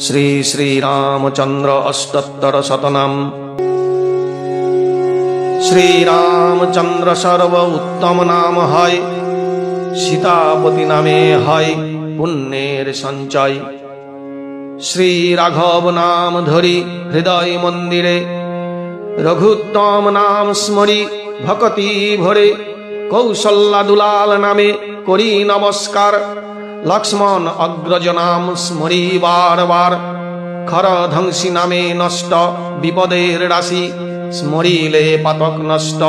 শ্রী শ্রী রামচন্দ্র অষ্টোত্তর শতনাম। শ্রীরামচন্দ্র সর্ব উত্তম নাম হয়, সীতাপতি নামে হয় পুণ্যের সঞ্চয়। শ্রী রাঘব নাম ধরি হৃদয় মন্দিরে, রঘুত্তম নাম স্মরি ভকতি ভরে। কৌশল্যা দুলাল নামে করি নমস্কার, লক্ষ্মণ অগ্রজ নাম স্মরি বার বার। খরধ্বংসী নামে নষ্ট বিপদের রাশি, স্মরিলে পাতক নষ্ট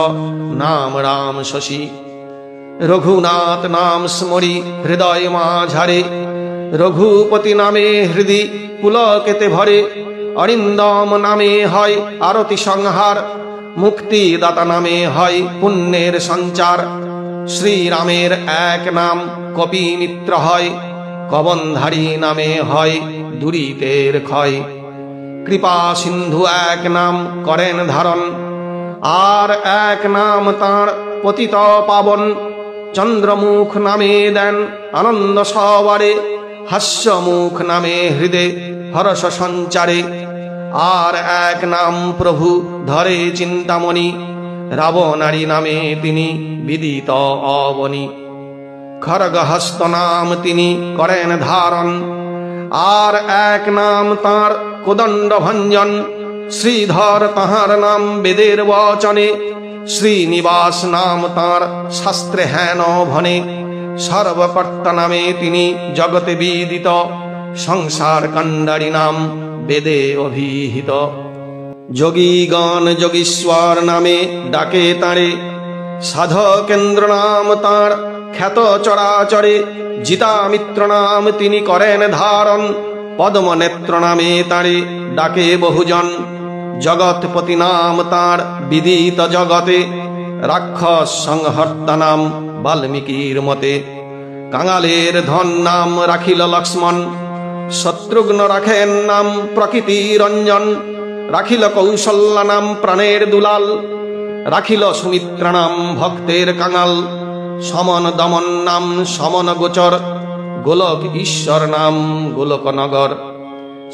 নাম রাম শশী। রঘুনাথ নাম স্মরি হৃদয় মাঝারে, রঘুপতি নামে হৃদি পুলকেতে ভরে। অরিন্দম নামে হয় আরতি সংহার, মুক্তিদাতা নামে হয় পুণ্যের সঞ্চার। শ্রীরামের এক নাম কপি মিত্র হয়, কবনধারী নামে হয় দুরিতের ক্ষয়। কৃপা সিন্ধু এক নাম করেন ধারণ, আর এক নাম তাঁর পতিত পাবন। চন্দ্রমুখ নামে দেন আনন্দ সবারে, হাস্যমুখ নামে হৃদে হরস সঞ্চারে। আর এক নাম প্রভু ধরে চিন্তামণি, রাবণারী নামে তিনি বিদিত অবনী। খড়গহস্ত নাম তিনি করেন ধারণ, আর এক নাম তাঁর কোদণ্ড ভঞ্জন। শ্রীধর তাঁহার নাম বেদের বচনে, শ্রীনিবাস নাম তাঁর শাস্ত্রে হেন ভনে। সর্বকর্তা নামে তিনি জগতে বিদিত, সংসার কাণ্ডারী নাম বেদে অভিহিত। যোগীগণ যোগীশ্বর নামে ডাকে তাঁরে, সাধকেন্দ্র নাম তাঁর খ্যাত চরাচরে। জিতামিত্র নাম তিনি করেন ধারণ, পদ্মনেত্র নামে তাঁরে ডাকে বহুজন। জগৎপতি নাম তাঁর বিদিত জগতে, রাক্ষস সংহর্তা নাম বাল্মীকির মতে। কাঙালের ধন নাম রাখিল লক্ষ্মণ, শত্রুঘ্ন রাখেন নাম প্রকৃতি রঞ্জন। রাখিল কৌশল্যা নাম প্রাণের দুলাল, রাখিল সুমিত্রা নাম ভক্তের কাঙাল। সমন দমন নাম সমন গোচর, গোলক ঈশ্বর নাম গোলকনগর।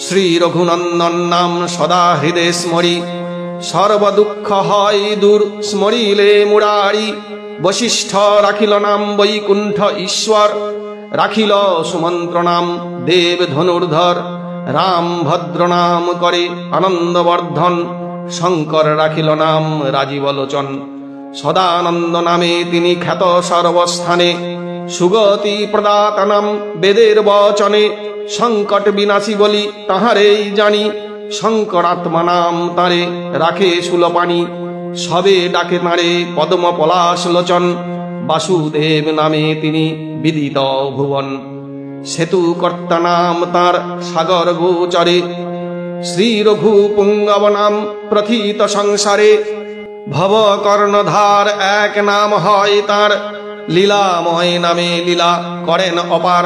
শ্রী রঘুনন্দন নাম সদা হৃদে স্মরি, সর্ব দুঃখ হয় দূর স্মরিলে মুরারি। বশিষ্ঠ রাখিল নাম বৈকুণ্ঠ ঈশ্বর, রাখিল সুমন্ত্র নাম দেব ধনুর্ধর। রাম ভদ্র নাম করে আনন্দবর্ধন, শঙ্কর রাখিল নাম রাজীব লোচন। সদানন্দ নামে তিনি খ্যাত সর্বস্থানে, সুগতি প্রদাতা নাম বেদের বচনে। সংকট বিনাশী বলি তাহারেই জানি, শঙ্করাত্মা নাম তাঁরে রাখে সুলপানি। সবে ডাকে তাঁরে পদ্ম পলাশ লোচন, বাসুদেব নামে তিনি বিদিত ভুবন। সেতু কর্তা নাম তাঁর সাগর গোচরে, শ্রী রঘু পুঙ্গব নাম প্রথিত সংসারে। ভব কর্ণধার এক নাম হয় তাঁর, লীলাময় নামে লীলা করেন অপার।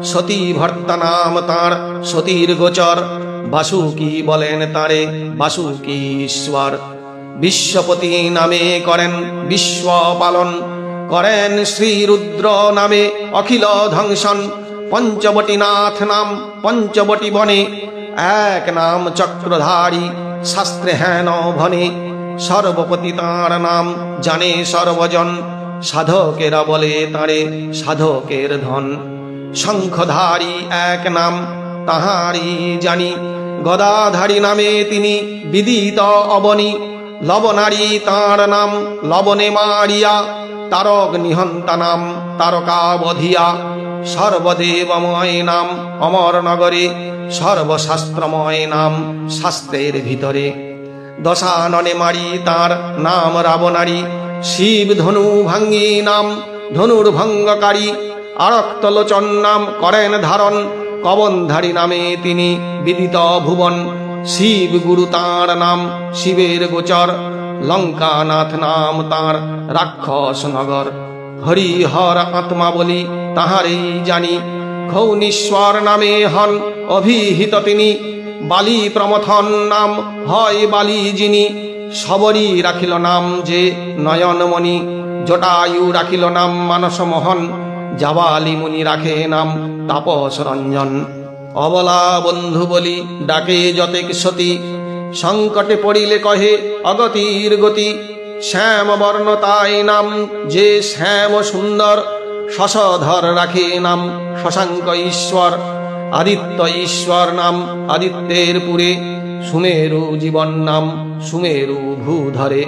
সতী ভর্তা নাম তাঁর সতীর গোচর, বাসুকি বলেন তাঁরে বাসুকি ঈশ্বর। বিশ্বপতি নামে করেন বিশ্ব পালন, করেন শ্রী রুদ্র নামে অখিল ধ্বংসন। পঞ্চবটীনাথ নাম পঞ্চবটী বনে, এক নাম চক্রধারী শাস্ত্রে হেন ভনে। সর্বপতি তাঁর নাম জানে সর্বজন, সাধকেরা বলে তাঁরে সাধকের ধন। শঙ্খধারী এক নাম তাহারই জানি, গদাধারী নামে তিনি বিদিত অবনী। লবণারী তাঁর নাম লবণে মারিয়া, তারক নিহন্তা নাম তারকা বধিয়া। সর্বদেবময় নাম অমর নগরে, সর্বশাস্ত্রময় নাম শাস্ত্রের ভিতরে। দশাননে মারি তাঁর নাম রাবণারী, শিব ধনু ভাঙ্গি নাম ধনুর ভঙ্গকারী। আরক্তলোচন নাম করেন ধারণ, কবনধারী নামে তিনি বিদিত ভুবন। শিব গুরু তাঁর নাম শিবের গোচর, লঙ্কানাথ নাম তাঁর রাক্ষস নগর। হরিহর আত্মা বলি তাহারেই জানি, খৌনীশ্বর নামে হন অভিহিত তিনি। বালি প্রমথন নাম হয় বালি যিনি, শবরী রাখিল নাম যে নয়নমণি। জটায়ু রাখিল নাম মানস মোহন, জাবালি মুনি রাখে নাম তাপস রঞ্জন। অবলা বন্ধু বলি ডাকে যতেক সতী, সংকটে পড়িলে কহে অগতির গতি। শ্যাম বর্ণ তাই নাম যে শ্যাম সুন্দর, শশধর রাখে নাম শশাঙ্ক ঈশ্বর। আদিত্য ঈশ্বর নাম আদিত্যের পুরে, সুমেরু জীবন নাম সুমেরু ভূধরে।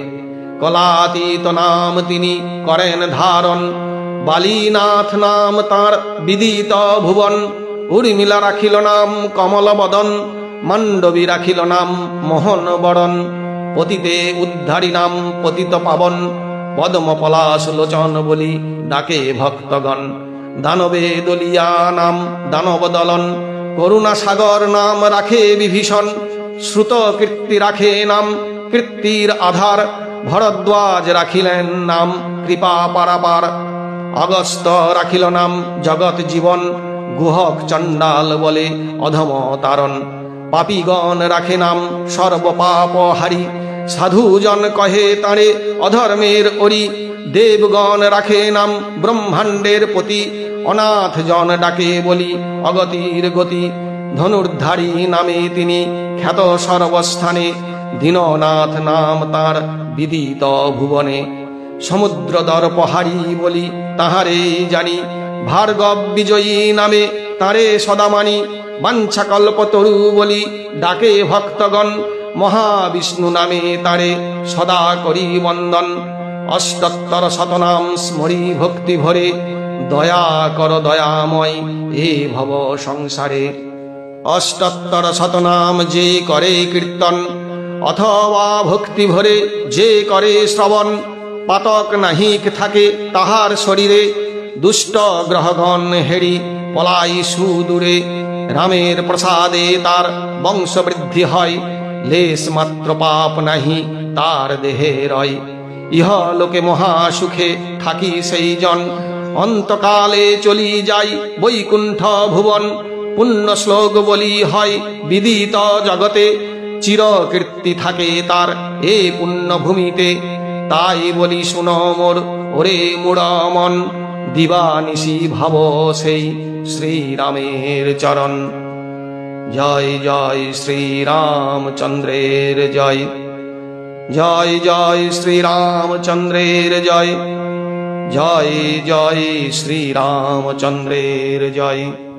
কলাতীত নাম তিনি করেন ধারণ, বালীনাথ নাম তাঁর বিদিত ভুবন। উর্মিলা রাখিল নাম কমল বদন, মান্ডবী রাখিল নাম মোহন বরণ। পতিতে উদ্ধারী নাম পতিত পাবন, পদ্ম পলাশ লোচন বলি ডাকে ভক্তগণ। দানবে দলিয়া নাম দানব দলন, করুণা সাগর নাম রাখে বিভীষণ। শ্রুত কীর্তি রাখে নাম কীর্তির আধার, ভরদ্বাজ রাখিলেন নাম কৃপা পারাপার। অগস্ত রাখিল নাম জগৎ জীবন, গুহক চণ্ডাল বলে অধম তারণ। পাপীগণ রাখে নাম সর্বপাপ হারি, সাধুজন কহে তাঁরে অধর্মের অরি। দেবগণ রাখে নাম ব্রহ্মাণ্ডের পতি, অনাথ জন ডাকে বলি অগতির গতি। ধনুর্ধারী নামে তিনি খ্যাত সর্বস্থানে, দীননাথ নাম তাঁর বিদিত ভুবনে। সমুদ্র দর্পহারী বলি তাহারে জানি, ভার্গব বিজয়ী নামে তাঁরে সদা মানি। বাঞ্ছা কল্পতরু বলি ডাকে ভক্তগণ, মহাবিষ্ণু নামে তাঁরে সদা করি বন্দন। অষ্টোত্তর শতনাম স্মরি ভক্তি ভরে, দয়া কর দয়াময় এ ভব সংসারে। অষ্টোত্তর শতনাম যে করে কীর্তন, অথবা ভক্তি ভরে যে করে শ্রবণ। পাতক নাহিক থাকে তাহার শরীরে, দুষ্ট গ্রহগণ হেরি পলাই সুদূরে। রামের প্রসাদে তার বংশবৃদ্ধি হয়, লেশ মাত্র পাপ নাহি তার দেহে রয়। ইহলোকে মহাসুখে থাকি সেই জন, অন্তকালে চলি যাই বৈকুণ্ঠ ভুবন। পুণ্য শ্লোক বলি হয় বিদিত জগতে, চির কীর্তি থাকে তার এ পুণ্যভূমিতে। তাই বলি শুনো মোর ওরে মূঢ় মন, দিবানিশি ভাব সেই শ্রীরামের চরণ। জয় জয় শ্রীরামচন্দ্রের জয়, জয় জয় শ্রীরামচন্দ্রের জয়, জয় জয় শ্রীরামচন্দ্রের জয়।